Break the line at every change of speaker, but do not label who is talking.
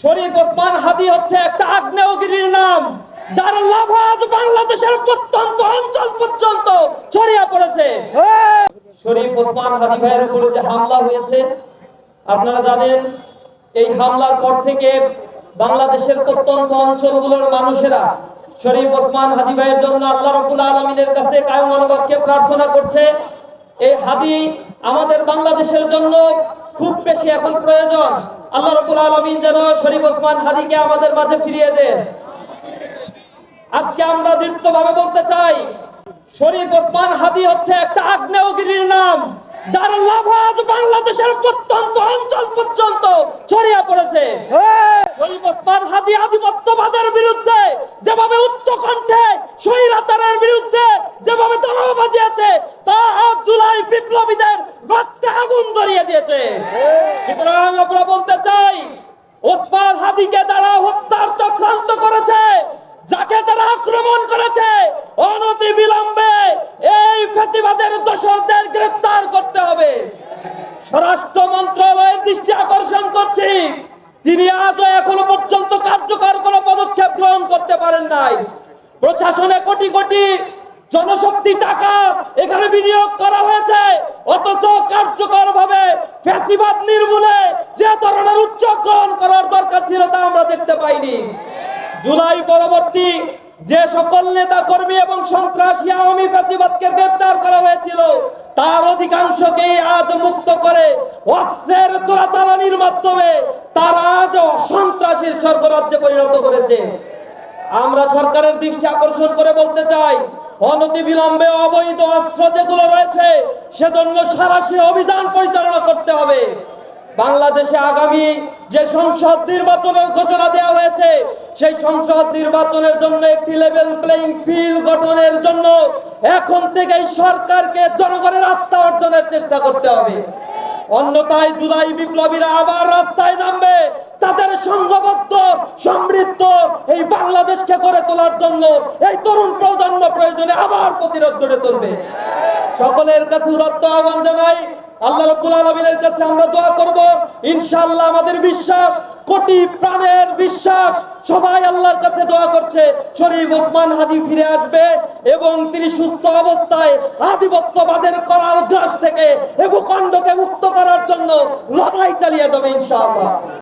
শরীফ ওসমান হাদি হচ্ছে একটা আগ্নেয়গিরির নাম, যার লাভা আজ বাংলাদেশের প্রত্যন্ত অঞ্চল পর্যন্ত ছড়িয়ে পড়েছে। শরীফ ওসমান হাদি ভাইয়ের উপরে যে হামলা হয়েছে, আপনারা জানেন এই হামলার পর থেকে বাংলাদেশের প্রত্যন্ত অঞ্চলগুলোর মানুষেরা শরীফ ওসমান হাদি ভাইয়ের জন্য আল্লাহ রাব্বুল আলামিনের কাছে কায়মনোবাক্যে প্রার্থনা করছে। এই হাদি আমাদের বাংলাদেশের জন্য খুব বেশি এখন প্রয়োজন। আল্লাহ রাব্বুল আলামিন যেন শরীফ ওসমান হাদিকে আমাদের মাঝে ফিরিয়ে দেন। আজকে আমরা দৃঢ়ভাবে বলতে চাই, শরীফ ওসমান হাদি হচ্ছে একটা আগ্নেয়গিরির নাম, যার লাভা আজ বাংলাদেশের প্রত্যন্ত অঞ্চল পর্যন্ত ছড়িয়ে পড়েছে। শরীফ ওসমান হাদি আধিপত্যবাদের বিরুদ্ধে যেভাবে উচ্চ কণ্ঠে স্বৈরাচারের বিরুদ্ধে যেভাবে দামামা বাজিয়েছে, তা আজ জুলাই বিপ্লবীদের রক্তে আগুন ধরিয়ে দিয়েছে। সুতরাং আমরা বলতে চাই, ওসমান হাদিকে যারা হত্যার চক্রান্ত করেছে, যাকে তারা আক্রমণ করেছে, অনতি বিলম্বে এই ফ্যাসিবাদের দোষরদের গ্রেফতার করতে হবে। স্বরাষ্ট্র মন্ত্রণালয়ের দৃষ্টি আকর্ষণ করছি, তিনি আজও এখনো পর্যন্ত কার্যকর কোনো পদক্ষেপ গ্রহণ করতে পারেন নাই। প্রশাসনে কোটি কোটি জনশক্তি টাকা এখানে বিনিয়োগ করা হয়েছে, অথচ কার্যকর ভাবে ফ্যাসিবাদ নির্মূলে যে ধরনের উদ্যোগ গ্রহণ করার দরকার ছিল তা আমরা দেখতে পাইনি। জুলাই পরবর্তী যে সকল নেতা কর্মী এবং সন্ত্রাসী আওয়ামী ফ্যাসিবাদকে গ্রেফতার করা হয়েছিল, তার অধিকাংশকেই আজ মুক্ত করে অস্ত্রের চোরাচালানির মাধ্যমে তারা আজ সন্ত্রাসীর স্বর্গরাজ্যে পরিণত করেছে। আমরা সরকারের দৃষ্টি আকর্ষণ করে বলতে চাই, অনতি বিলম্বে অবৈধ অস্ত্র যেগুলো রয়েছে সেজন্য সারাশি অভিযান পরিচালনা করতে হবে। বাংলাদেশে আগামী যে সংসদ নির্বাচনের ঘোষণা দেওয়া হয়েছে, সেই সংসদ নির্বাচনের জন্য একটি লেভেল প্লেইং ফিল্ড গঠনের জন্য এখন থেকেই সরকারকে জনগণের আস্থা অর্জনের চেষ্টা করতে হবে। অন্যথায় জুলাই বিপ্লবীরা আবার রাস্তায় নামবে, তাদের সংঘবদ্ধ সমৃদ্ধ এই বাংলাদেশকে গড়ে তোলার জন্য এই তরুণ প্রজন্ম প্রয়োজনে আবার প্রতিরোধ গড়ে তুলবে। সকলের কাছে উদাত্ত আহ্বান জানাই, আল্লাহ রাব্বুল আলামিনের কাছে আমরা দোয়া করব, ইনশাআল্লাহ আমাদের বিশ্বাস, কোটি প্রাণের বিশ্বাস, সবাই আল্লাহর কাছে দোয়া করছে শরীফ ওসমান হাদি ফিরে আসবে এবং তিনি সুস্থ অবস্থায় আধিপত্যবাদের করাল গ্রাস থেকে এ ভূখণ্ডকে মুক্ত করার জন্য লড়াই চালিয়ে যাবে ইনশাআল্লাহ।